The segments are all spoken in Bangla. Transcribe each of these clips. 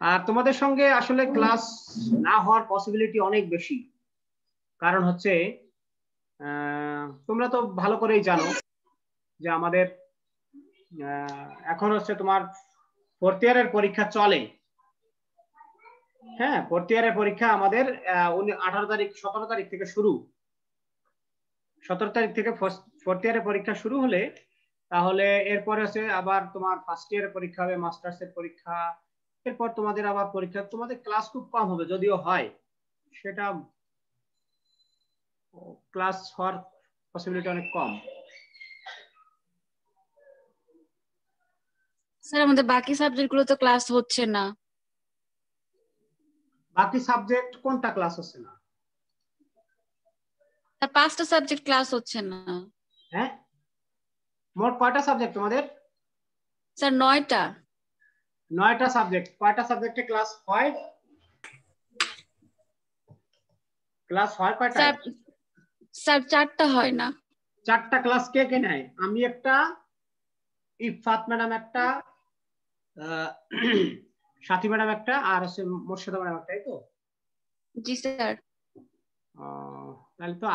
আর তোমাদের সঙ্গে আসলে ক্লাস না হওয়ার পসিবিলিটি অনেক বেশি, কারণ হচ্ছে তোমরা তো ভালো করেই জানো যে আমাদের এখন হচ্ছে তোমার ফোর্থ ইয়ারের পরীক্ষা চলে। হ্যাঁ, ফোর্থ ইয়ারের পরীক্ষা আমাদের 18 তারিখ 17 তারিখ থেকে শুরু। 17 তারিখ থেকে ফোর্থ ইয়ারের পরীক্ষা শুরু হলে তাহলে এরপরে হচ্ছে আবার তোমার ফার্স্ট ইয়ারের পরীক্ষা হবে, মাস্টার্সের পরীক্ষা, এরপর তোমাদের আবার পরীক্ষা। তোমাদের ক্লাস খুব কম হবে, যদিও হয় সেটা ক্লাস হওয়ার পসিবিলিটি অনেক কম। স্যার আমাদের বাকি সাবজেক্টগুলো তো ক্লাস হচ্ছে না। বাকি সাবজেক্ট কোনটা ক্লাস হচ্ছে না? আর 5টা সাবজেক্ট ক্লাস হচ্ছে না। হ্যাঁ, মোট কয়টা সাবজেক্ট তোমাদের? স্যার 9টা। 9টা সাবজেক্ট। কয়টা সাবজেক্টে ক্লাস হয়? ক্লাস হয় কয়টা? স্যার 4টা হয় না। 4টা ক্লাস কে কে নেয়? আমি একটা, ইফাত ম্যাডাম একটা, সাথী ম্যাডাম একটা, আর হচ্ছে মোর্শেদা ম্যাডাম একটা, তাই তো? জি স্যার। তাহলে তো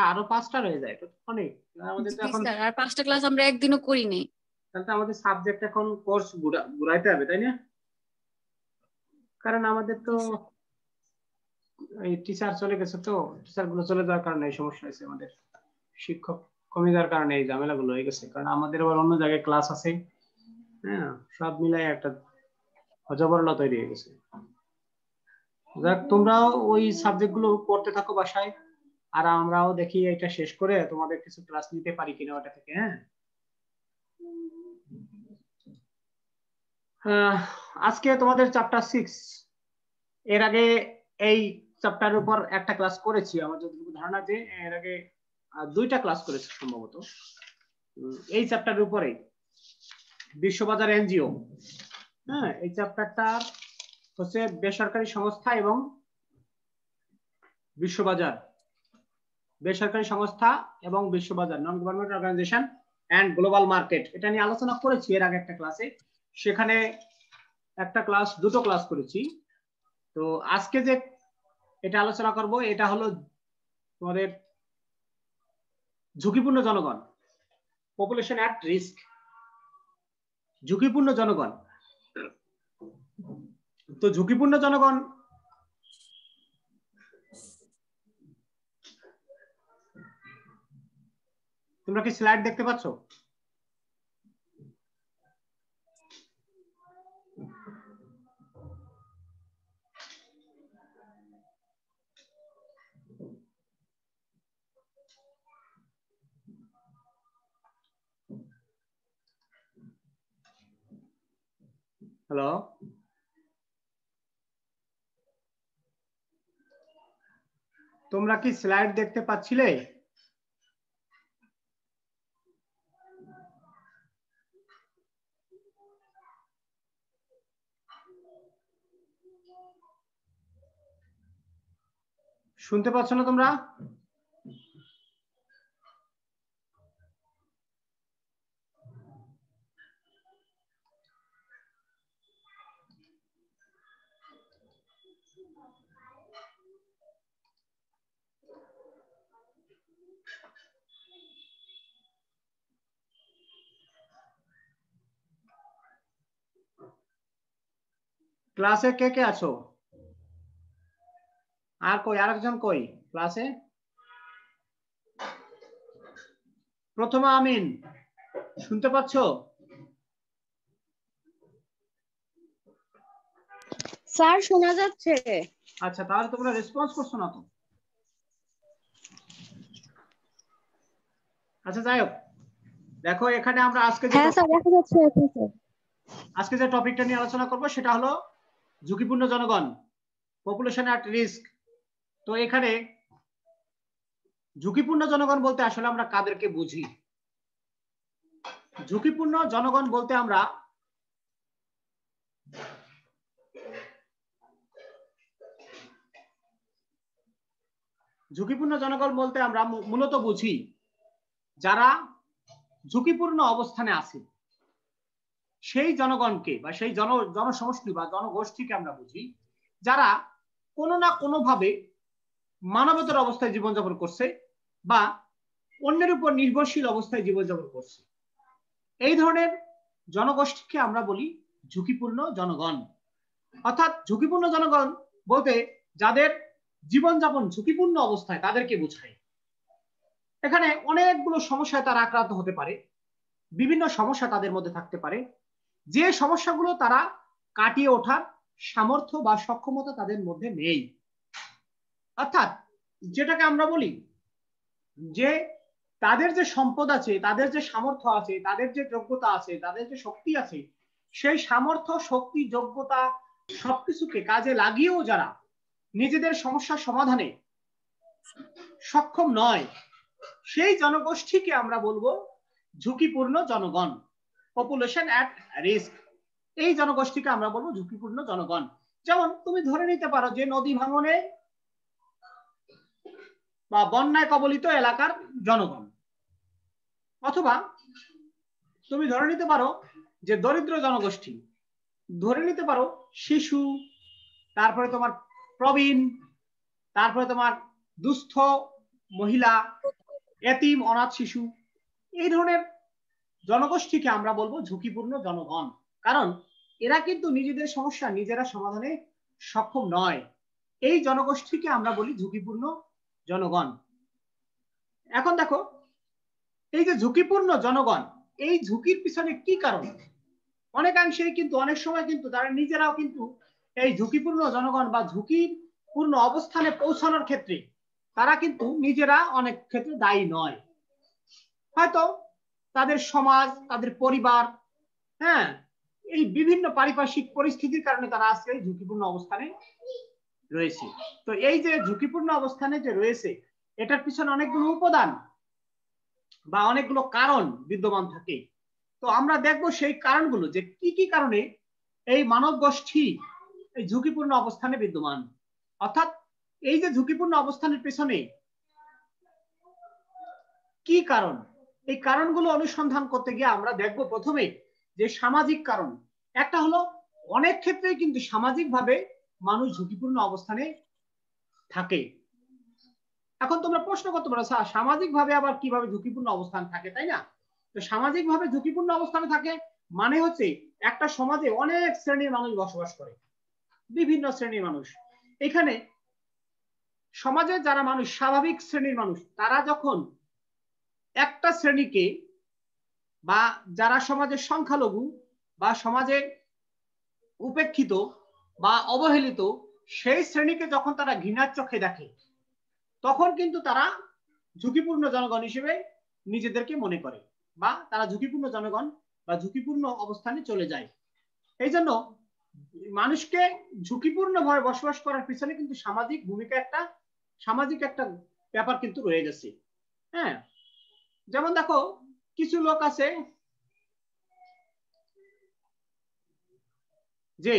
আরো 5টা রয়ে যায়, তো অনেক। আমাদের তো এখন আর 5টা ক্লাস আমরা একদিনও করিনি। তাহলে তো আমাদের সাবজেক্ট এখন কোর্স ঘুরাইতে হবে, তাই না? কারণ আমাদের তো এই টিচার চলে গেছে, তো টিচার গুলো চলে যাওয়ার কারণে এই সমস্যা হয়েছে। আমাদের শিক্ষক কমে যাওয়ার কারণে এই ঝামেলাগুলো হয়ে গেছে, কারণ আমাদের আবার অন্য জায়গায় ক্লাস আছে। হ্যাঁ, সব মিলাই একটা হজবরলা তৈরি হয়ে গেছে। যাক, তোমরাও ওই সাবজেক্ট গুলো পড়তে থাকো বাসায়, আর আমরাও দেখি এটা শেষ করে তোমাদের কিছু ক্লাস নিতে পারি কিনা ওটা থেকে। হ্যাঁ, আজকে তোমাদের চ্যাপ্টার 6। এর আগে এই চ্যাপ্টারের উপর একটা ক্লাস করেছি, আমার যতটুকু ধারণা যে এর আগে 2টা ক্লাস করেছি সম্ভবত এই চ্যাপ্টারের উপরে, বিশ্ববাজার এনজিও। হ্যাঁ, এই চ্যাপ্টারটা হচ্ছে বেসরকারি সংস্থা এবং বিশ্ববাজার, বেসরকারি সংস্থা এবং বিশ্ববাজার, non government organisation and global market, এটা নিয়ে আলোচনা করেছি এর আগে একটা ক্লাসে। সেখানে দুটো ক্লাস করেছি। তো আজকে যে এটা আলোচনা করব এটা হলো তোমাদের ঝুঁকিপূর্ণ জনগণ, পপুলেশন অ্যাট রিস্ক। ঝুঁকিপূর্ণ জনগণ, তো ঝুঁকিপূর্ণ জনগণ তোমরা কি স্লাইড দেখতে পাচ্ছ? হ্যালো, তোমরা কি স্লাইড দেখতে পাচ্ছিলে? শুনতে পাচ্ছ না তোমরা? ক্লাসে কে কে আছো? আর কই আরেকজন কই ক্লাসে? প্রথমে আমিন, শুনতে পাচ্ছ? স্যার শোনা যাচ্ছে। আচ্ছা, তাহলে তোমরা রেসপন্স করছো না তো। আচ্ছা, যাই হোক, দেখো এখানে আমরা আজকে যে টপিকটা নিয়ে আলোচনা করব সেটা হলো ঝুঁকিপূর্ণ জনগণ, পপুলেশন অ্যাট রিস্ক। তো এখানে ঝুঁকিপূর্ণ জনগণ বলতে আসলে আমরা কাদেরকে বুঝি? ঝুঁকিপূর্ণ জনগণ বলতে আমরা মূলত বুঝি যারা ঝুঁকিপূর্ণ অবস্থানে আছে, সেই জনগণকে বা সেই জনসমষ্টি বা জনগোষ্ঠীকে আমরা বুঝি যারা কোনো না কোনো ভাবে মানবতার অবস্থায় জীবনযাপন করছে বা অন্যের উপর নির্ভরশীল অবস্থায় জীবনযাপন করছে। এই ধরনের জনগোষ্ঠীকে আমরা বলি ঝুঁকিপূর্ণ জনগণ। অর্থাৎ ঝুঁকিপূর্ণ জনগণ বলতে যাদের জীবনযাপন ঝুঁকিপূর্ণ অবস্থায় তাদেরকে বোঝায়। এখানে অনেকগুলো সমস্যায় তারা আক্রান্ত হতে পারে, বিভিন্ন সমস্যা তাদের মধ্যে থাকতে পারে, যে সমস্যাগুলো তারা কাটিয়ে ওঠার সামর্থ্য বা সক্ষমতা তাদের মধ্যে নেই। অর্থাৎ যেটাকে আমরা বলি যে তাদের যে সম্পদ আছে, তাদের যে সামর্থ্য আছে, তাদের যে যোগ্যতা আছে, তাদের যে শক্তি আছে, সেই সামর্থ্য, শক্তি, যোগ্যতা সবকিছুকে কাজে লাগিয়েও যারা নিজেদের সমস্যার সমাধানে সক্ষম নয়, সেই জনগোষ্ঠীকে আমরা বলবো ঝুঁকিপূর্ণ জনগণ, পপুলেশন অ্যাট রিস্ক। এই জনগোষ্ঠীকে আমরা বলবো ঝুঁকিপূর্ণ জনগণ। যেমন তুমি ধরে নিতে পারো যে নদী ভাঙনে বা বন্যায় কবলিত এলাকার জনগণ, অথবা তুমি ধরে নিতে পারো যে দরিদ্র জনগোষ্ঠী, ধরে নিতে পারো শিশু, তারপরে তোমার প্রবীণ, তারপরে তোমার দুস্থ মহিলা, এতিম, অনাথ শিশু। এই ধরনের জনগোষ্ঠীকে আমরা বলবো ঝুঁকিপূর্ণ জনগণ, কারণ এরা কিন্তু নিজেদের সমস্যা নিজেরা সমাধানে সক্ষম নয়। এই জনগোষ্ঠীকে আমরা বলি ঝুঁকিপূর্ণ জনগণ। এখন দেখো, এই যে ঝুঁকিপূর্ণ জনগণ, এই ঝুঁকির পিছনে কি কারণ? অনেকাংশেই কিন্তু অনেক সময় কিন্তু তারা নিজেরাও কিন্তু এই ঝুঁকিপূর্ণ জনগণ বা ঝুঁকিপূর্ণ অবস্থানে পৌঁছানোর ক্ষেত্রে তারা কিন্তু নিজেরা অনেক ক্ষেত্রে দায়ী নয়। হয়তো তাদের সমাজ, তাদের পরিবার, হ্যাঁ, এই বিভিন্ন পারিপার্শ্বিক পরিস্থিতির কারণে তারা আজকে ঝুঁকিপূর্ণ অবস্থানে রয়েছে। তো এই যে ঝুঁকিপূর্ণ অবস্থানে যে রয়েছে, এটার পিছনে অনেকগুলো উপাদান বা অনেকগুলো কারণ বিদ্যমান থাকে। তো আমরা দেখবো সেই কারণগুলো, যে কি কি কারণে এই মানব গোষ্ঠী এই ঝুঁকিপূর্ণ অবস্থানে বিদ্যমান। অর্থাৎ এই যে ঝুঁকিপূর্ণ অবস্থানের পেছনে কি কারণ, এই কারণগুলো অনুসন্ধান করতে গিয়ে আমরা দেখব প্রথমে যে সামাজিক কারণ। একটা হলো অনেক ক্ষেত্রেই কিন্তু সামাজিকভাবে মানুষ ঝুঁকিপূর্ণ অবস্থানে থাকে। এখন তোমরা প্রশ্ন করতে পারো, স্যার সামাজিকভাবে আবার কিভাবে ঝুঁকিপূর্ণ অবস্থান থাকে, তাই না? তো সামাজিকভাবে ঝুঁকিপূর্ণ অবস্থানে থাকে মানে হচ্ছে একটা সমাজে অনেক শ্রেণীর মানুষ বসবাস করে, বিভিন্ন শ্রেণীর মানুষ। এখানে সমাজে যারা মানুষ, স্বাভাবিক শ্রেণীর মানুষ, তারা যখন একটা শ্রেণীকে বা যারা সমাজের সংখ্যালঘু বা সমাজে উপেক্ষিত বা অবহেলিত, সেই শ্রেণীকে যখন তারা ঘৃণার চোখে দেখে, তখন কিন্তু তারা ঝুঁকিপূর্ণ জনগণ হিসেবে নিজেদেরকে মনে করে বা তারা ঝুঁকিপূর্ণ জনগণ বা ঝুঁকিপূর্ণ অবস্থানে চলে যায়। এই জন্য মানুষকে ঝুঁকিপূর্ণ ভাবে বসবাস করার পিছনে কিন্তু সামাজিক ভূমিকা, একটা সামাজিক একটা ব্যাপার কিন্তু রয়ে গেছে। হ্যাঁ, যেমন দেখো কিছু লোক আছে যে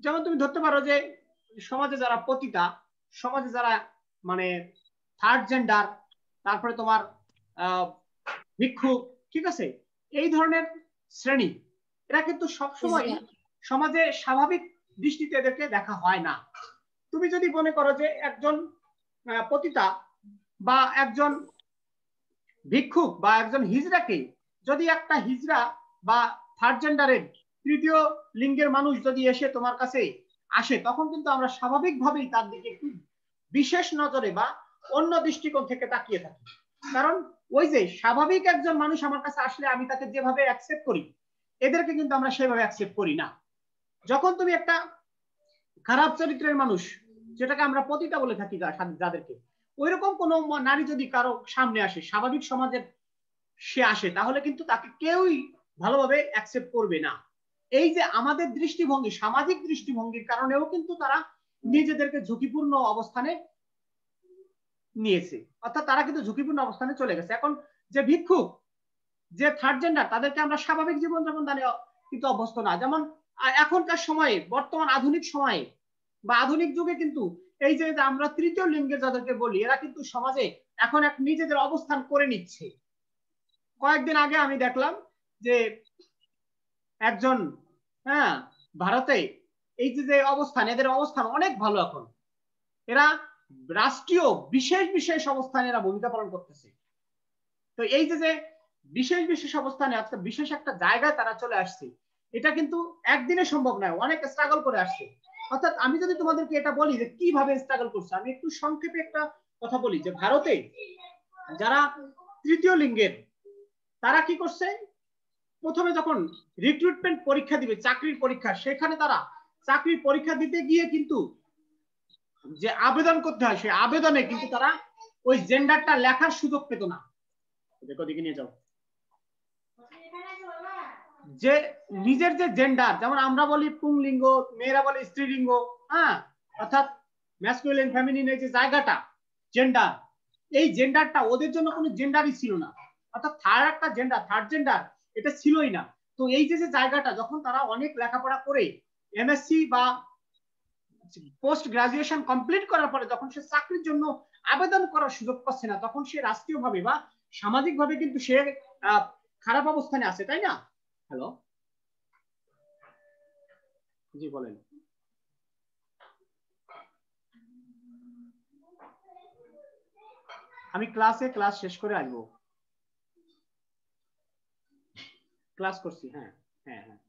যেমন তুমি ধরতে পারো যে সমাজে যারা পতিতা, সমাজে যারা মানে থার্ড জেন্ডার, তারপরে তোমার ভিক্ষুক, ঠিক আছে, এই ধরনের শ্রেণী, এরা কিন্তু সবসময় সমাজে স্বাভাবিক দৃষ্টিতে এদেরকে দেখা হয় না। তুমি যদি মনে করো যে একজন পতিতা বা একজন ভিক্ষুক বা একজন হিজড়াকে, যদি একটা হিজড়া বা থার্ড জেন্ডারের তৃতীয় লিঙ্গের মানুষ যদি এসে তোমার কাছে আসে, তখন কিন্তু আমরা স্বাভাবিকভাবেই তার দিকে একটু বিশেষ নজরে বা অন্য দৃষ্টিকোণ থেকে তাকিয়ে থাকি। কারণ ওই যে স্বাভাবিক একজন মানুষ আমার কাছে আসলে আমি তাকে যেভাবে অ্যাকসেপ্ট করি, এদেরকে কিন্তু আমরা সেভাবে অ্যাকসেপ্ট করি না। যখন তুমি একটা খারাপ চরিত্রের মানুষ, যেটাকে আমরা পতিতা বলে থাকি যাদেরকে, ওইরকম কোন নারী যদি কারো সামনে আসে, স্বাভাবিক সমাজের সে আসে, তাহলে কিন্তু তাকে কেউই ভালোভাবে অ্যাকসেপ্ট করবে না। এই যে আমাদের দৃষ্টিভঙ্গি, সামাজিক দৃষ্টিভঙ্গির কারণেও কিন্তু তারা নিজেদেরকে ঝুঁকিপূর্ণ অবস্থানে নিয়েছে, অর্থাৎ তারা কিন্তু ঝুঁকিপূর্ণ অবস্থানে চলে গেছে। এখন যে ভিক্ষুক, যে থার্ড জেন্ডার, তাদেরকে আমরা স্বাভাবিক জীবনযাপন দানে কিন্তু অভ্যস্ত না। যেমন এখনকার সময়ে, বর্তমান আধুনিক সময়ে বা আধুনিক যুগে কিন্তু এই যে আমরা তৃতীয় লিঙ্গের যাদেরকে বলি, এরা কিন্তু সমাজে এখন এক নিজেদের অবস্থান করে নিচ্ছে। কয়েকদিন আগে আমি দেখলাম যে একজন ভারতে এই যে অবস্থান, এদের অবস্থান অনেক ভালো। এখন এরা রাষ্ট্রীয় বিশেষ বিশেষ অবস্থানে এরা ভূমিকা পালন করতেছে। তো এই যে বিশেষ বিশেষ অবস্থানে আজকে বিশেষ একটা জায়গায় তারা চলে আসছে, এটা কিন্তু একদিনে সম্ভব নয়, অনেক স্ট্রাগল করে আসছে। অর্থাৎ আমি যদি তোমাদেরকে এটা বলি যে কিভাবে স্ট্রাগল করছে, আমি একটু সংক্ষেপে একটা কথা বলি যে ভারতে যারা তৃতীয় লিঙ্গের তারা কি করছে, প্রথমে যখন রিক্রুটমেন্ট পরীক্ষা দিবে, চাকরির পরীক্ষা, সেখানে তারা চাকরির পরীক্ষা দিতে গিয়ে কিন্তু যে আবেদন করতে হয় সেই আবেদনে কিন্তু তারা ওই জেন্ডারটা লেখার সুযোগ পেত না। দেখো দিকে নিয়ে যাও, যে নিজের যে জেন্ডার, যেমন আমরা বলি পুংলিঙ্গ, মেয়েরা বলে স্ত্রীলিঙ্গ, অর্থাৎ ম্যাসকুলিন ফেমিনিন, এই যে জায়গাটা জেন্ডার, এই জেন্ডারটা ওদের জন্য কোনো জেন্ডারই ছিল না, অর্থাৎ থার্ড জেন্ডার এটা ছিলই না। তো এই যে জায়গাটা যখন তারা অনেক লেখাপড়া করে এমএসসি বা পোস্ট গ্রাজুয়েশন কমপ্লিট করার পরে যখন সে চাকরির জন্য আবেদন করার সুযোগ পাচ্ছে না, তখন সে রাষ্ট্রীয়ভাবে বা সামাজিকভাবে কিন্তু সে খারাপ অবস্থানে আছে, তাই না? হ্যালো, জি বলেন। আমি ক্লাস শেষ করে আসবো, ক্লাস করছি। হ্যাঁ হ্যাঁ হ্যাঁ।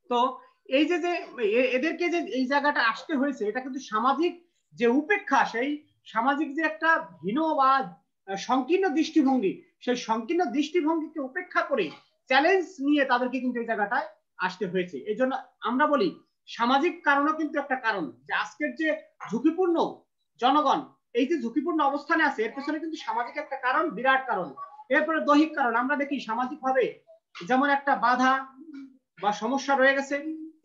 তো এই যে এদেরকে যে এই জায়গাটা আসতে হয়েছে, এটা কিন্তু সামাজিক যে উপেক্ষা, সেই সামাজিক যে একটা হীন বা সংকীর্ণ দৃষ্টিভঙ্গি, সেই সংকীর্ণ দৃষ্টিভঙ্গিকে উপেক্ষা করে চ্যালেঞ্জ নিয়ে তাদেরকে কিন্তু এই জায়গাটায় আসতে হয়েছে। এই জন্য আমরা বলি সামাজিক কারণও কিন্তু একটা কারণ, যে আজকের যে ঝুঁকিপূর্ণ জনগণ এই যে ঝুঁকিপূর্ণ অবস্থানে আছে, এর পেছনে কিন্তু সামাজিক একটা কারণ, বিরাট কারণ। এরপরে দৈহিক কারণ, আমরা দেখি সামাজিক ভাবে যেমন একটা বাধা বা সমস্যা রয়ে গেছে,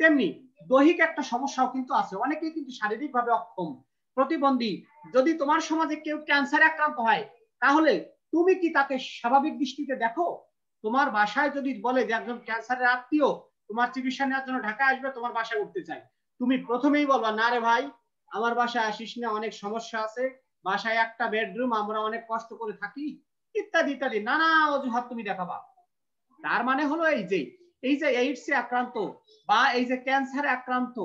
তেমনি দৈহিক একটা সমস্যাও কিন্তু আছে। অনেকেই কিন্তু শারীরিকভাবে অক্ষম, প্রতিবন্ধী। যদি তোমার সমাজে কেউ ক্যান্সারে আক্রান্ত হয়, তাহলে তুমি কি তাকে স্বাভাবিক দৃষ্টিতে দেখো? তোমার বাসায় যদি বলে যে একজন ক্যান্সারের আত্মীয় তোমার চিকিৎসা নেওয়ার জন্য ঢাকা আসবে, তোমার বাসায় উঠতে চাই, তুমি প্রথমেই বলবা না রে ভাই, আমার বাসায় আসিস না, অনেক সমস্যা আছে, বাসায় একটা বেডরুম, আমরা অনেক কষ্ট করে থাকি, ইত্যাদি ইত্যাদি নানা অজুহাত তুমি দেখাবা। তার মানে হলো এই যে এইডসে আক্রান্ত বা এই যে ক্যান্সারে আক্রান্ত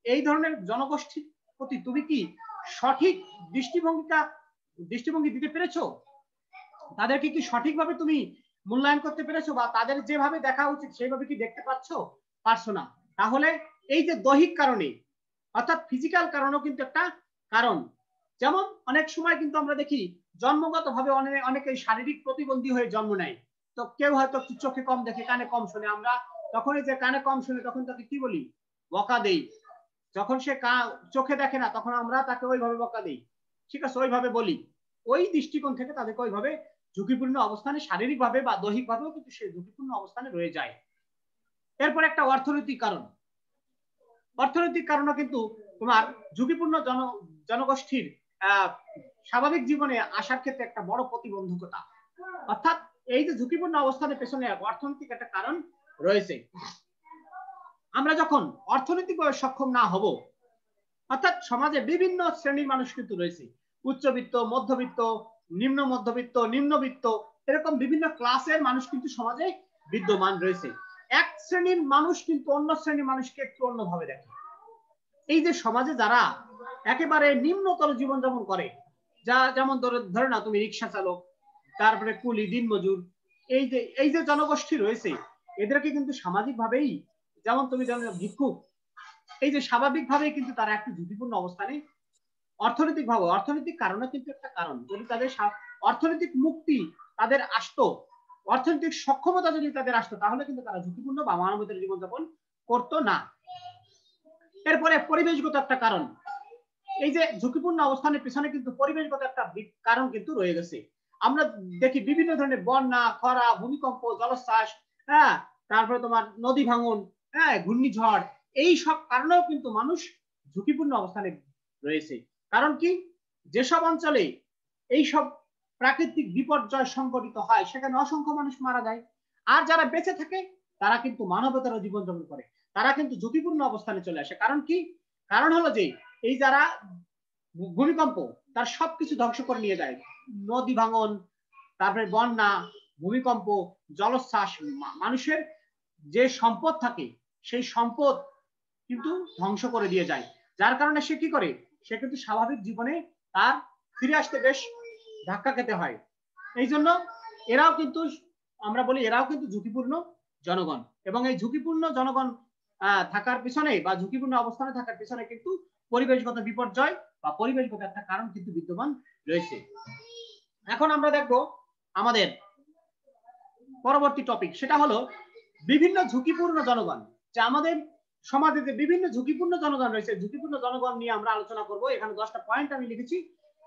এই ধরনের জনগোষ্ঠীর প্রতি তুমি কি সঠিক দৃষ্টিভঙ্গি দিতে পেরেছো? তাদেরকে কি সঠিকভাবে তুমি মূল্যায়ন করতে পেরেছো, বা তাদের যেভাবে দেখা উচিত সেইভাবে কি দেখতে পারছো না? তাহলে এই যে দৈহিক কারণে, অর্থাৎ ফিজিক্যাল কারণও কিন্তু একটা কারণ। যেমন অনেক সময় কিন্তু আমরা দেখি জন্মগতভাবে অনেকে শারীরিক প্রতিবন্ধী হয়ে জন্ম নেয়। তো কেউ হয়তো চোখে কম দেখে, কানে কম শোনে, আমরা তখন এই যে কানে কম শুনে তখন তাকে কি বলি? বকা দেই। যখন সে চোখে দেখে না, তখন আমরা তাকে ওইভাবে বকা দেই, ঠিক আছে, ওইভাবে বলি। ওই দৃষ্টিকোণ থেকে তাদেরকে ওইভাবে ঝুঁকিপূর্ণ অবস্থানে শারীরিকভাবে বা দৈহিকভাবেও কিন্তু সে ঝুঁকিপূর্ণ অবস্থানে রয়ে যায়। এরপর একটা অর্থনৈতিক কারণ। অর্থনৈতিক কারণও কিন্তু তোমার ঝুঁকিপূর্ণ জনগোষ্ঠীর স্বাভাবিক জীবনে আসার ক্ষেত্রে একটা বড় প্রতিবন্ধকতা। অর্থাৎ এই যে ঝুঁকিপূর্ণ অবস্থানের পেছনে অর্থনৈতিক একটা কারণ রয়েছে। আমরা যখন অর্থনৈতিকভাবে সক্ষম না হব, অর্থাৎ সমাজে বিভিন্ন শ্রেণীর মানুষ কিন্তু রয়েছে, উচ্চবিত্ত, মধ্যবিত্ত, নিম্ন মধ্যবিত্ত, নিম্নবিত্ত, এরকম বিভিন্ন ক্লাসের মানুষ কিন্তু সমাজে বিদ্যমান রয়েছে। এক শ্রেণীর মানুষ কিন্তু অন্য শ্রেণীর মানুষকে একটু অন্যভাবে দেখে। এই যে সমাজে যারা একেবারে নিম্নতর জীবনযাপন করে, যেমন ধরে না তুমি রিক্সা চালক, তারপরে কুলি, দিনমজুর, এই যে জনগোষ্ঠী রয়েছে, এদেরকে কিন্তু সামাজিকভাবেই, যেমন তুমি জানো ভিক্ষুক, এই যে স্বাভাবিকভাবেই কিন্তু তারা একটু ঝুঁকিপূর্ণ অবস্থানে অর্থনৈতিক কারণে কিন্তু একটা কারণ। যদি তাদের অর্থনৈতিক মুক্তি তাদের আসতো, অর্থনৈতিক সক্ষমতা যদি তাদের আসতো, তাহলে কিন্তু তারা ঝুঁকিপূর্ণ বা মানবতার জীবনযাপন করতো না। এরপরে পরিবেশগত একটা কারণ। এই যে ঝুঁকিপূর্ণ অবস্থানের পিছনে কিন্তু পরিবেশগত একটা কারণ কিন্তু রয়ে গেছে। আমরা দেখি বিভিন্ন ধরনের বন্যা, খরা, ভূমিকম্প, জলোচ্ছ্বাস, তারপরে তোমার নদী ভাঙন, ঘূর্ণিঝড়, এই সব কারণেও কিন্তু মানুষ ঝুঁকিপূর্ণ অবস্থানে রয়েছে। কারণ কি? যেসব অঞ্চলে এই সব প্রাকৃতিক বিপর্যয় সংঘটিত হয়, সেখানে অসংখ্য মানুষ মারা যায়। আর যারা বেঁচে থাকে তারা কিন্তু মানবতার জীবনযাপন করে, তারা কিন্তু ঝুঁকিপূর্ণ অবস্থানে চলে আসে। কারণ কি? কারণ হলো যে এই যারা ভূমিকম্প তার সবকিছু ধ্বংস করে নিয়ে যায়। নদী ভাঙন, তারপরে বন্যা, ভূমিকম্প, জলোচ্ছ্বাস, মানুষের যে সম্পদ থাকে সেই সম্পদ কিন্তু ধ্বংস করে দিয়ে যায়। যার কারণে সে কি করে, সে কিন্তু স্বাভাবিক জীবনে তার ফিরে আসতে বেশ ধাক্কা খেতে হয়। এই জন্য এরাও কিন্তু, আমরা বলি এরাও কিন্তু ঝুঁকিপূর্ণ জনগণ। এবং এই ঝুঁকিপূর্ণ জনগণ থাকার পিছনে বা ঝুঁকিপূর্ণ অবস্থানে থাকার পিছনে কিন্তু পরিবেশগত বিপর্যয় বা পরিবেশগত একটা কারণ কিন্তু বিদ্যমান রয়েছে। এখন আমরা দেখব আমাদের পরবর্তী টপিক, সেটা হলো বিভিন্ন ঝুঁকিপূর্ণ জনগণ। যে আমাদের সমাজে যে বিভিন্ন ঝুঁকিপূর্ণ জনগণ রয়েছে, ঝুঁকিপূর্ণ জনগণ নিয়ে আমরা আলোচনা করব। এখানে 10টা পয়েন্ট আমি লিখেছি,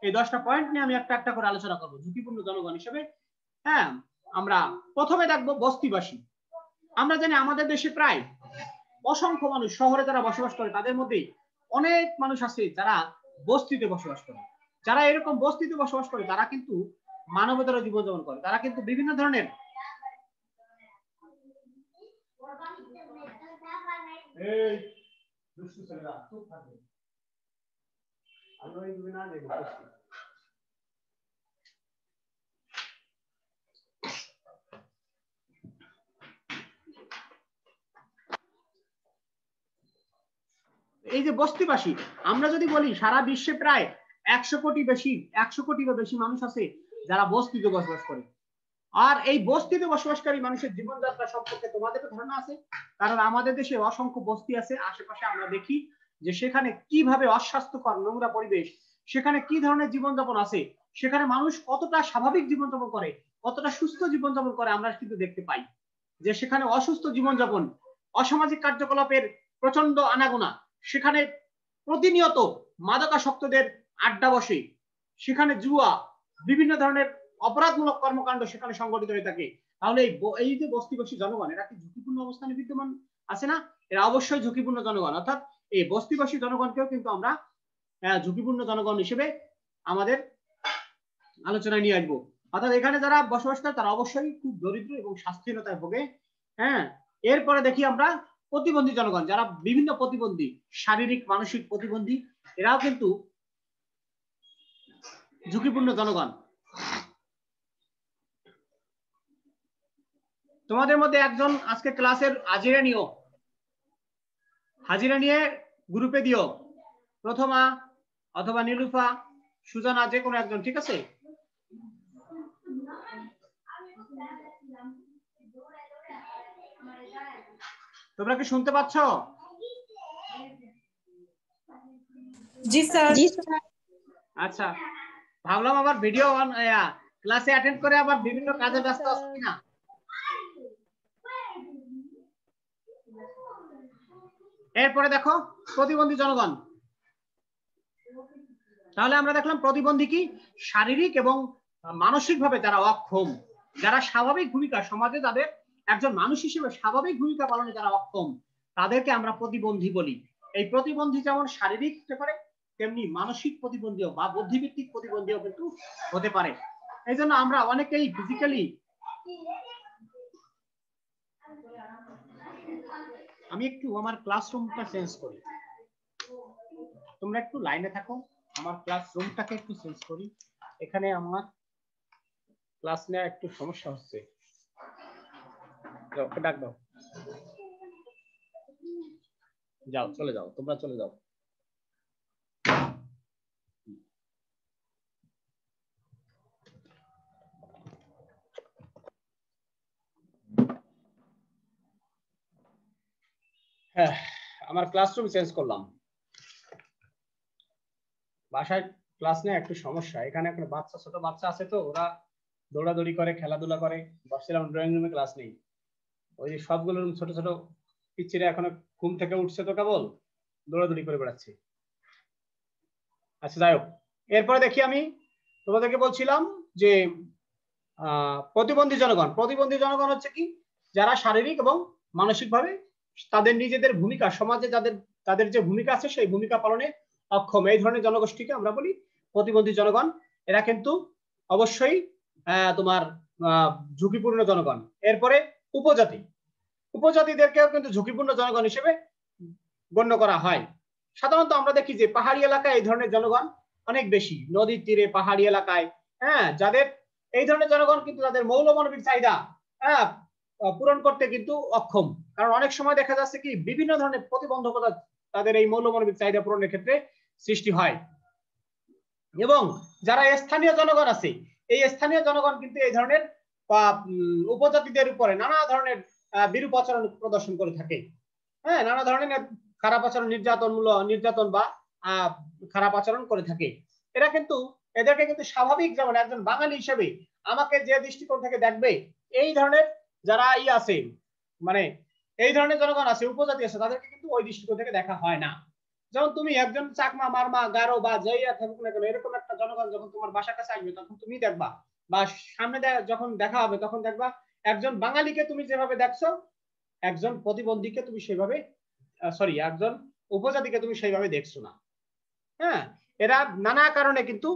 এই 10টা পয়েন্ট নিয়ে আমি একটা একটা করে আলোচনা করব ঝুঁকিপূর্ণ জনগণ হিসেবে। হ্যাঁ, আমরা প্রথমে দেখব বস্তিবাসী। আমরা জানি আমাদের দেশে প্রায় অসংখ্য মানুষ শহরে যারা বসবাস করে, তাদের মধ্যে অনেক মানুষ আছে যারা বস্তিতে বসবাস করে। যারা এরকম বস্তিতে বসবাস করে তারা কিন্তু মানবতার জীবনযাপন করে। তারা কিন্তু বিভিন্ন ধরনের এই যে বস্তিবাসী, আমরা যদি বলি সারা বিশ্বে প্রায় 100 কোটিরও বেশি মানুষ আছে যারা বস্তিতে বসবাস করে। আর এই বস্তিতে বসবাসকারী মানুষের জীবনযাত্রা সম্পর্কে তোমাদের ধারণা আছে, কারণ আমাদের দেশে অসংখ্য বস্তি আছে আশেপাশে। আমরা দেখি যে সেখানে কিভাবে অস্বাস্থ্যকর নোংরা পরিবেশ, সেখানে কি ধরনের জীবনযাপন আছে, সেখানে মানুষ কতটা স্বাভাবিক জীবনযাপন করে, কতটা সুস্থ জীবনযাপন করে আমরা কিন্তু দেখতে পাই। যে সেখানে অসুস্থ জীবনযাপন, অসামাজিক কার্যকলাপের প্রচন্ড আনাগোনা, সেখানে প্রতিনিয়ত মাদকাসক্তদের আড্ডা বসে, সেখানে জুয়া, বিভিন্ন ধরনের অপরাধমূলক কর্মকাণ্ড সেখানে সংগঠিত হয়ে থাকে। তাহলে এই যে বস্তিবাসী জনগণ, এরা কি ঝুঁকিপূর্ণ অবস্থানে বিদ্যমান আছে না? এরা অবশ্যই ঝুঁকিপূর্ণ জনগণ। অর্থাৎ এই বস্তিবাসী জনগণকেও কিন্তু আমরা ঝুঁকিপূর্ণ জনগণ হিসেবে আমাদের আলোচনায় নিয়ে আসবো। অর্থাৎ এখানে যারা বসবাস করে তারা অবশ্যই খুব দরিদ্র এবং স্বাস্থ্যহীনতায় ভোগে। হ্যাঁ, এরপরে দেখি আমরা প্রতিবন্ধী জনগণ, যারা বিভিন্ন প্রতিবন্ধী, শারীরিক মানসিক প্রতিবন্ধী, এরাও কিন্তু ঝুঁকিপূর্ণ জনগণ। তোমাদের মধ্যে একজন আজকে ক্লাসের হাজিরা নিয়ে গ্রুপে দিও, প্রথমা অথবা নীলুফা, সুজানা, যে কোনো একজন, ঠিক আছে? তোমরা কি শুনতে পাচ্ছ? জি স্যার। আচ্ছা, ভাবলাম আবার ভিডিও ক্লাসে অ্যাটেন্ড করে আবার বিভিন্ন কাজে ব্যস্ত আছো কিনা। এরপরে দেখো প্রতিবন্ধী জনগণ। তাহলে আমরা দেখলাম প্রতিবন্ধী কি, শারীরিক এবং মানসিকভাবে যারা অক্ষম, যারা স্বাভাবিক ভূমিকা সমাজে, তাদের একজন মানুষ হিসেবে স্বাভাবিক ভূমিকা পালনে যারা অক্ষম, তাদেরকে আমরা প্রতিবন্ধী বলি। এই প্রতিবন্ধী যেমন শারীরিক হতে পারে, তেমনি মানসিক প্রতিবন্ধীও বা বুদ্ধিভিত্তিক প্রতিবন্ধীও কিন্তু হতে পারে। এই জন্য আমরা অনেকেই ফিজিক্যালি, আমি একটু আমার ক্লাসরুমটা চেঞ্জ করি, তোমরা একটু লাইনে থাকো, আমার ক্লাসরুমটাকে একটু চেঞ্জ করি। এখানে আমার ক্লাস নেওয়া একটু সমস্যা হচ্ছে। ওকে ডাক দাও, যাও, চলে যাও, তোমরা চলে যাও। হ্যাঁ, আমার ক্লাসরুম চেঞ্জ করলাম। বাসায় ক্লাস নেওয়া একটু সমস্যা। এখানে একটা বাচ্চা, ছোট বাচ্চা আছে, তো ওরা দৌড়াদৌড়ি করে, খেলাধুলা করে। বসছিলাম ড্রয়িং রুমে, ক্লাস নেই। ওই যে সবগুলো ছোট ছোট পিচ্চিরা এখনো ঘুম থেকে উঠছে, তো কেবল দৌড়াদৌড়ি করে বেড়াচ্ছে। আচ্ছা, যাই হোক, এরপরে দেখি আমি তোমাদেরকে বলছিলাম যে প্রতিবন্ধী জনগণ। প্রতিবন্ধী জনগণ হচ্ছে কি, যারা শারীরিক এবং মানসিকভাবে তাদের নিজেদের ভূমিকা সমাজে, তাদের যে ভূমিকা আছে সেই ভূমিকা পালনে অক্ষম, এই ধরনের জনগোষ্ঠীকে আমরা বলি প্রতিবন্ধী জনগণ। এরা কিন্তু অবশ্যই তোমার ঝুঁকিপূর্ণ জনগণ। এরপরে উপজাতি, উপজাতিদেরকেও কিন্তু ঝুঁকিপূর্ণ জনগণ হিসেবে গণ্য করা হয়। সাধারণত আমরা দেখি যে পাহাড়ি এলাকায় এই ধরনের জনগণ অনেক বেশি, নদীর তীরে, পাহাড়ি এলাকায়, হ্যাঁ, যাদের এই ধরনের জনগণ কিন্তু তাদের মৌলমানবিক চাহিদা হ্যাঁ পূরণ করতে কিন্তু অক্ষম। কারণ অনেক সময় দেখা যাচ্ছে কি বিভিন্ন ধরনের প্রতিবন্ধকতা তাদের এই মৌলমানবিক চাহিদা পূরণের ক্ষেত্রে সৃষ্টি হয়। এবং যারা স্থানীয় জনগণ আছে, এই স্থানীয় জনগণ কিন্তু এই ধরনের উপজাতিদের উপরে নানা ধরনের বিরূপ আচরণ প্রদর্শন করে থাকে। হ্যাঁ, নানা ধরনের খারাপ আচরণ, নির্যাতন বা খারাপ আচরণ করে থাকে। এরা কিন্তু এদেরকে কিন্তু স্বাভাবিক, যেমন একজন বাঙালি হিসেবে আমাকে যে দৃষ্টিকোণ থেকে দেখবে, এই ধরনের যারা আছে মানে এই ধরনের জনগণ আছে, উপজাতি আছে, তাদেরকে কিন্তু ওই দৃষ্টিকোণ থেকে দেখা হয় না। যেমন তুমি একজন চাকমা, মারমা, গারো বা যাইয়া থাকুক না কেন, এরকম একটা জনগণ যখন তোমার বাসার কাছে আসবে, তখন তুমি দেখবা বা সামনে যখন দেখা হবে তখন দেখবা একজন বাঙালিকে তুমি যেভাবে দেখছো, একজন প্রতিবন্ধীকে তুমি সেভাবে একজন উপজাতিকে তুমি সেইভাবে দেখছো না। হ্যাঁ, এরা নানা কারণে কিন্তু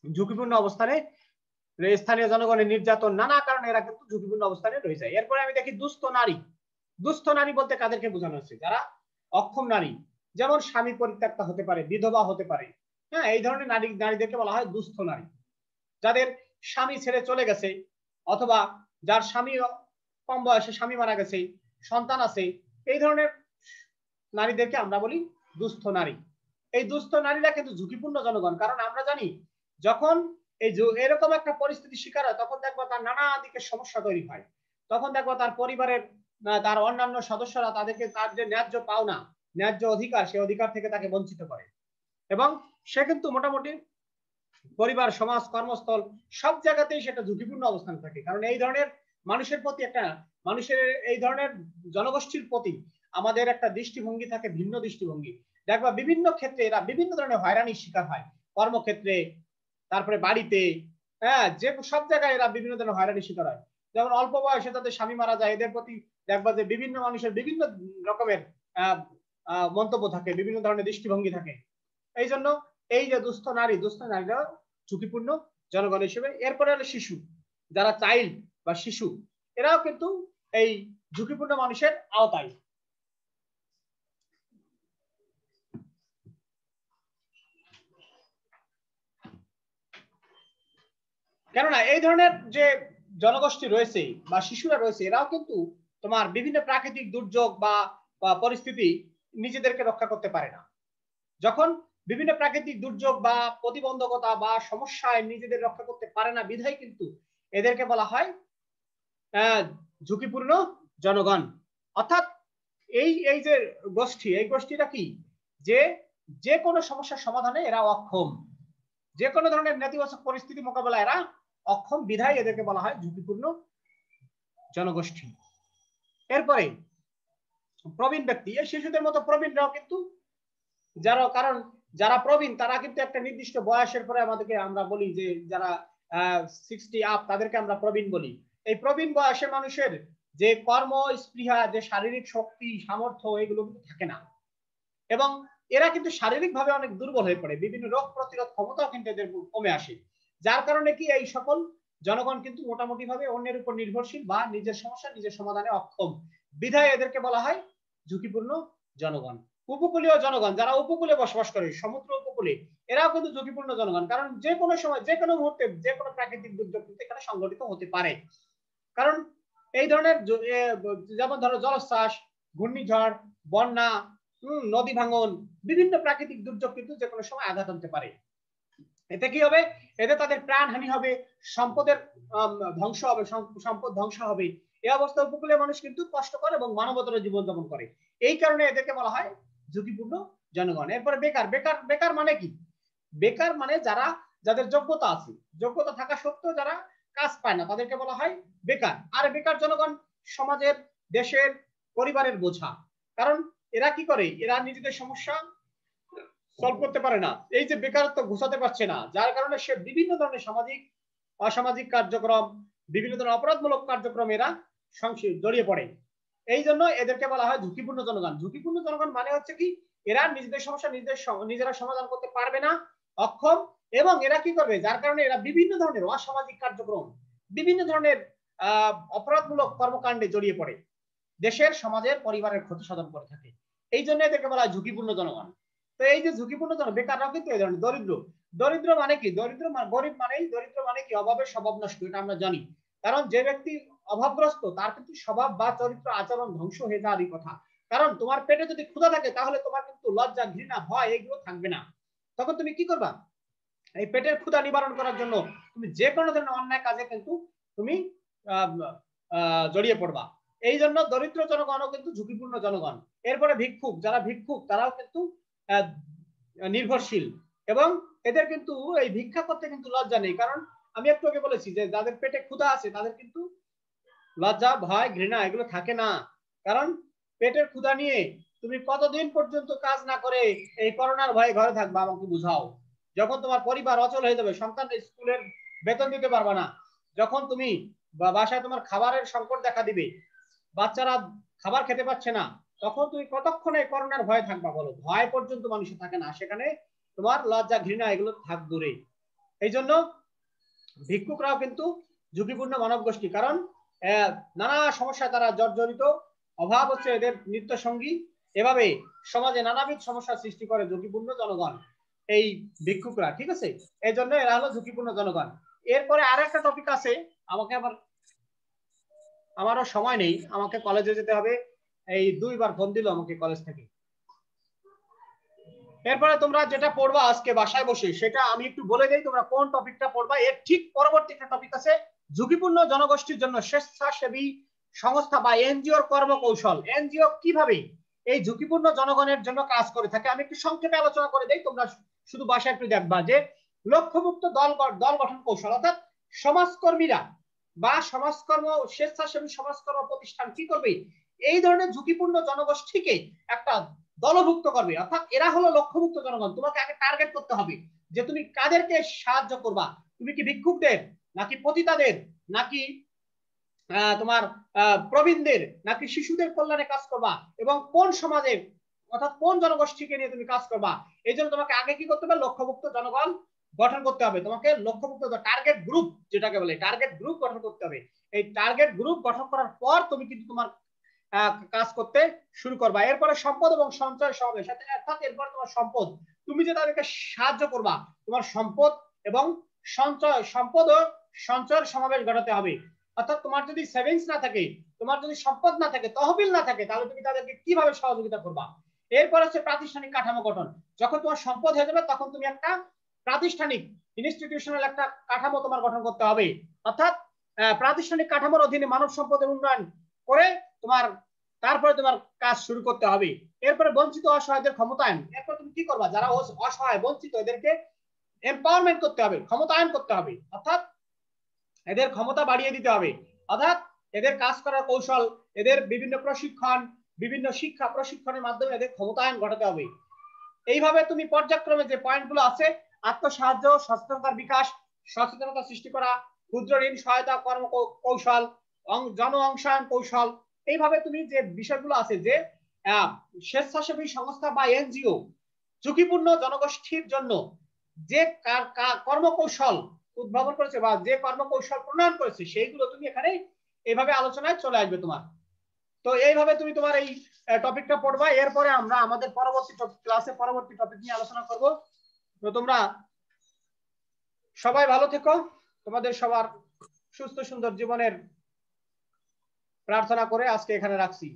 ঝুঁকিপূর্ণ অবস্থানে, স্থানীয় জনগণের নির্যাতন, নানা কারণে এরা কিন্তু ঝুঁকিপূর্ণ অবস্থানে রয়ে যায়। এরপরে আমি দেখি দুস্থ নারী। দুস্থ নারী বলতে কাদেরকে বোঝানো হচ্ছে? যারা অক্ষম নারী, যেমন স্বামী পরিত্যক্তা হতে পারে, বিধবা হতে পারে। হ্যাঁ, এই ধরনের নারীদেরকে বলা হয় দুস্থ নারী। যাদের স্বামী ছেড়ে চলে গেছে, অথবা যার স্বামী কম বয়সে স্বামী মারা গেছে, সন্তান আছে, এই ধরনের নারীদেরকে আমরা বলি দুস্থ নারী। এই দুস্থ নারীরা কিন্তু ঝুঁকিপূর্ণ জনগণ। কারণ আমরা জানি যখন এই এরকম একটা পরিস্থিতি শিকার হয়, তখন দেখবো তার নানা দিকে সমস্যা তৈরি হয়। তখন দেখবো তার পরিবারের, তার অন্যান্য সদস্যরা তাদেরকে তার যে ন্যায্য পাওনা, ন্যায্য অধিকার, সেই অধিকার থেকে তাকে বঞ্চিত করে। এবং সে কিন্তু মোটামুটি পরিবার, সমাজ, কর্মস্থল সব জায়গাতেই সেটা ঝুঁকিপূর্ণ অবস্থান থাকে। কারণ এই ধরনের মানুষের প্রতি মানুষের এই ধরনের জনগোষ্ঠীর প্রতি আমাদের একটা দৃষ্টিভঙ্গি থাকে, ভিন্ন দৃষ্টিভঙ্গি। দেখবা বিভিন্ন ক্ষেত্রে এরা বিভিন্ন ধরনের হয়রানির শিকার হয়, কর্মক্ষেত্রে, তারপরে বাড়িতে, হ্যাঁ, যে সব জায়গায় এরা বিভিন্ন ধরনের হয়রানির শিকার হয়। যেমন অল্প বয়সে তাদের স্বামী মারা যায়, এদের প্রতি দেখবা যে বিভিন্ন মানুষের বিভিন্ন রকমের মন্তব্য থাকে, বিভিন্ন ধরনের দৃষ্টিভঙ্গি থাকে। এই জন্য এই যে দুস্থ নারীরা ঝুঁকিপূর্ণ জনগণ হিসেবে। এরপরে হলো শিশু, যারা চাইল্ড বা শিশু, এরাও কিন্তু এই ঝুঁকিপূর্ণ মানুষের আওতায়। কেননা এই ধরনের যে জনগোষ্ঠী রয়েছে বা শিশুরা রয়েছে, এরাও কিন্তু তোমার বিভিন্ন প্রাকৃতিক দুর্যোগ বা পরিস্থিতি নিজেদেরকে রক্ষা করতে পারে না। যখন বিভিন্ন প্রাকৃতিক দুর্যোগ বা প্রতিবন্ধকতা বা সমস্যায় নিজেদের রক্ষা করতে পারে না, বিধায় কিন্তু এদেরকে বলা হয় ঝুঁকিপূর্ণ জনগণ। অর্থাৎ এই যে গোষ্ঠী, এই গোষ্ঠীটা কি, যে কোনো সমস্যার সমাধানে এরা অক্ষম, যে কোনো ধরনের নেতিবাচক পরিস্থিতি মোকাবেলায় এরা অক্ষম, বিধায় এদেরকে বলা হয় ঝুঁকিপূর্ণ জনগোষ্ঠী। এরপরে প্রবীণ ব্যক্তি, এই শিশুদের মতো প্রবীণরাও কিন্তু যারা প্রবীণ, তারা কিন্তু একটা নির্দিষ্ট বয়সের পরে আমরা বলি যে যারা 60 আপ, তাদেরকে আমরা প্রবীণ বলি। এই প্রবীণ বয়সের মানুষের যে কর্ম স্পৃহা, যে শারীরিক শক্তি, সামর্থ্য, এগুলো কিন্তু থাকে না। এবং এরা কিন্তু শারীরিকভাবে অনেক দুর্বল হয়ে পড়ে, বিভিন্ন রোগ প্রতিরোধ ক্ষমতাও কিন্তু এদের কমে আসে। যার কারণে কি এই সকল জনগণ কিন্তু মোটামুটি ভাবে অন্যের উপর নির্ভরশীল বা নিজের সমস্যা নিজের সমাধানে অক্ষম, বিধায় এদেরকে বলা হয় ঝুঁকিপূর্ণ জনগণ। উপকূলীয় জনগণ, যারা উপকূলে বসবাস করে, সমুদ্র উপকূলে, এরাও কিন্তু ঝুঁকিপূর্ণ জনগণ। কারণ যে কোনো সময়, যে কোনো মুহূর্তে, যে কোনো প্রাকৃতিক দুর্যোগ কিন্তু এখানে সংঘটিত হতে পারে। কারণ এই ধরনের যেমন ধরো জলোচ্ছ্বাস, ঘূর্ণিঝড়, বন্যা, নদী ভাঙন, বিভিন্ন প্রাকৃতিক দুর্যোগ কিন্তু যে কোনো সময় আঘাত আনতে পারে। এতে কি হবে? এতে তাদের প্রাণহানি হবে, সম্পদের ধ্বংস হবে, সম্পদ ধ্বংস হবে। এই অবস্থায় উপকূলীয় মানুষ কিন্তু কষ্টকর এবং মানবতর জীবনযাপন করে। এই কারণে এদেরকে বলা হয় ঝুঁকিপূর্ণ জনগণ। এরপরে বেকার মানে কি? বেকার মানে যাদের যোগ্যতা আছে, যোগ্যতা থাকা সত্ত্বেও যারা কাজ পায় না, তাদেরকে বলা হয় বেকার। আর বেকার জনগণ সমাজের, দেশের, পরিবারের বোঝা। কারণ এরা কি করে? এরা নিজেদের সমস্যা সলভ করতে পারে না, এই যে বেকারত্ব ঘোষাতে পারছে না, যার কারণে সে বিভিন্ন ধরনের সামাজিক, অসামাজিক কার্যক্রম, বিভিন্ন ধরনের অপরাধমূলক কার্যক্রম এরা জড়িয়ে পড়ে। এই জন্য এদেরকে বলা হয় ঝুঁকিপূর্ণ জনগণ। ঝুঁকিপূর্ণ জনগণ মানে হচ্ছে কি, এরা নিজেদের সমস্যা নিজেরা সমাধান করতে পারবে না, অক্ষম। এবং এরা কি করবে? যার কারণে এরা বিভিন্ন ধরনের অসামাজিক কার্যক্রম, বিভিন্ন ধরনের অপরাধমূলক কর্মকাণ্ডে জড়িয়ে পড়ে, দেশের, সমাজের, পরিবারের ক্ষতি সাধন করে থাকে। এই জন্য এদেরকে বলা হয় ঝুঁকিপূর্ণ জনগণ। তো এই যে ঝুঁকিপূর্ণ বেকাররাও কিন্তু এই ধরনের দরিদ্র। দরিদ্র মানে কি? গরিব মানেই দরিদ্র মানে কি? অভাবের স্বভাব নষ্ট, এটা আমরা জানি। কারণ যে ব্যক্তি অভাবগ্রস্ত তার কিন্তু স্বভাব বা চরিত্র আচরণ ধ্বংস হয়ে যাওয়ারই কথা। কারণ তোমার পেটে যদি ক্ষুধা থাকে তাহলে তোমার কিন্তু লজ্জা, ঘৃণা, ভয় এগুলো থাকবে না। তখন তুমি কি করবা? এই পেটের ক্ষুধা নিবারণ করার জন্য তুমি যে কোনো ধরনের অন্যায় কাজে কিন্তু তুমি জড়িয়ে পড়বা। এই জন্য দরিদ্র জনগণও কিন্তু ঝুঁকিপূর্ণ জনগণ। এরপরে ভিক্ষুক, যারা ভিক্ষুক তারাও কিন্তু নির্ভরশীল, এবং এদের কিন্তু এই ভিক্ষা করতে কিন্তু লজ্জা নেই। কারণ আমি একটু আগে বলেছি যে যাদের পেটে ক্ষুধা আছে তাদের কিন্তু লজ্জা, ভয়, ঘৃণা এগুলো থাকে না। কারণ পেটের ক্ষুধা নিয়ে তুমি কতদিন পর্যন্ত কাজ না করে এই করোনার ভয়ে ঘরে থাকবা? আমাকে বুঝাও। যখন তোমার পরিবার অচল হয়ে যাবে, সন্তান স্কুলের বেতন দিতে পারবে না, যখন তুমি বাসায় তোমার খাবারের সংকট দেখা দিবে, বাচ্চারা খাবার খেতে পাচ্ছে না, তখন তুমি কতক্ষণে করোনার ভয়ে থাকবা বলো? ভয় পর্যন্ত মানুষের থাকে না, সেখানে তোমার লজ্জা, ঘৃণা এগুলো থাক দূরে। এই জন্য ভিক্ষুকরাও কিন্তু ঝুঁকিপূর্ণ মানব গোষ্ঠী। কারণ নানা সমস্যায় তারা জর্জরিত, অভাব হচ্ছে এদের নিত্য সঙ্গী। এভাবে সমাজে নানাবিধ সমস্যার সৃষ্টি করে ঝুঁকিপূর্ণ জনগণ এই ভিক্ষুকরা। ঠিক আছে, এই জন্য এরা হলো ঝুঁকিপূর্ণ জনগণ। এরপরে আর একটা টপিক আছে, আমারও সময় নেই, আমাকে কলেজে যেতে হবে। এই 2 বার ফোন দিল আমাকে কলেজ থেকে। এরপরে তোমরা যেটা পড়বা আজকে বাসায় বসে, সেটা আমি একটু বলে দেই তোমরা কোন টপিকটা পড়বা। এর ঠিক পরবর্তী একটা টপিক আছে ঝুঁকিপূর্ণ জনগোষ্ঠীর জন্য স্বেচ্ছাসেবী সংস্থা বা এনজিওর কর্মকৌশল। এনজিও কিভাবে এই ঝুঁকিপূর্ণ জনগণের জন্য কাজ করে থাকে আমি একটু সংক্ষেপে আলোচনা করে দেই, তোমরা শুধু বাসায় একটু দেখবা যে লক্ষ্যমুক্ত দল গঠন কৌশল, অর্থাৎ সমাজকর্মীরা বা সমাজকর্ম স্বেচ্ছাসেবী সমাজকর্ম প্রতিষ্ঠান কি করবে? এই ধরনের ঝুঁকিপূর্ণ জনগোষ্ঠীকে একটা দলভুক্ত করবে, অর্থাৎ এরা হলো লক্ষ্যমুক্ত জনগণ। তোমাকে আগে টার্গেট করতে হবে যে তুমি কাদেরকে সাহায্য করবা। তুমি কি ভিক্ষুকদের, নাকি পতিতাদের, নাকি তোমার প্রবীণদের, নাকি শিশুদের কল্যাণে কাজ করবা, এবং কোন সমাজের অর্থাৎ কোন জনগোষ্ঠীকে নিয়ে তুমি কাজ করবা? এই জন্য তোমাকে আগে কি করতে হবে? লক্ষ্যমুক্ত জনগণ গঠন করতে হবে। তোমাকে লক্ষ্যমুক্ত টার্গেট গ্রুপ, যেটাকে বলে টার্গেট গ্রুপ গঠন করতে হবে। এই টার্গেট গ্রুপ গঠন করার পর তুমি কিন্তু তোমার কাজ করতে শুরু করবা। এরপরে সম্পদ এবং সঞ্চয় সমাবেশ, অর্থাৎ এরপর তোমার সম্পদ, তুমি যে তাদেরকে সাহায্য করবা, তোমার সম্পদ এবং সম্পদ ও সঞ্চয়ের সমাবেশ ঘটাতে হবে। অর্থাৎ তোমার যদি সেভিংস না থাকে, তোমার যদি সম্পদ না থাকে, তহবিল না থাকে, তাহলে তুমি তাদেরকে কিভাবে সহযোগিতা করবা? এরপর হচ্ছে প্রাতিষ্ঠানিক কাঠামো গঠন। যখন তোমার সম্পদ হয়ে যাবে তখন তুমি একটা প্রাতিষ্ঠানিক ইনস্টিটিউশনাল একটা কাঠামো তোমার গঠন করতে হবে। অর্থাৎ প্রাতিষ্ঠানিক কাঠামোর অধীনে মানব সম্পদের উন্নয়ন করে তারপরে তোমার কাজ শুরু করতে হবে। এরপরে বঞ্চিত অসহায়দের ক্ষমতায়ন। এরপর তুমি কি করবা? যারা অসহায় বঞ্চিত এদেরকে এম্পাওয়ারমেন্ট করতে হবে, ক্ষমতায়ন করতে হবে, অর্থাৎ এদের ক্ষমতা বাড়িয়ে দিতে হবে। অর্থাৎ এদের কাজ করার কৌশল, এদের বিভিন্ন প্রশিক্ষণ, বিভিন্ন শিক্ষা প্রশিক্ষণের মাধ্যমে এদের ক্ষমতায়ন ঘটাতে হবে। এইভাবে তুমি পর্যায়ক্রমে যে পয়েন্টগুলো আছে, আত্মসাহায্য, সচেতনতার বিকাশ, সচেতনতা সৃষ্টি করা, ক্ষুদ্র ঋণ সহায়তা কর্ম কৌশল, জন অংশায়ন কৌশল, এইভাবে তুমি যে বিষয়গুলো আছে যে স্বেচ্ছাসেবী সংস্থা বা এনজিও ঝুঁকিপূর্ণ জনগোষ্ঠীর জন্য যে কর্মকৌশল উদ্ভাবন করেছে বা যে কর্মকৌশল প্রণয়ন করেছে, সেইগুলো তুমি এখানে এইভাবে আলোচনায় চলে আসবে তোমার। তো এইভাবে তুমি তোমার এই টপিকটা পড়বা। এরপরে আমরা আমাদের পরবর্তী ক্লাসে পরবর্তী টপিক নিয়ে আলোচনা করব। তো তোমরা সবাই ভালো থেকো, তোমাদের সবার সুস্থ সুন্দর জীবনের প্রার্থনা করে আজকে এখানে রাখছি।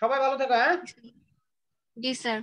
সবাই ভালো থেকো। হ্যাঁ, জি স্যার।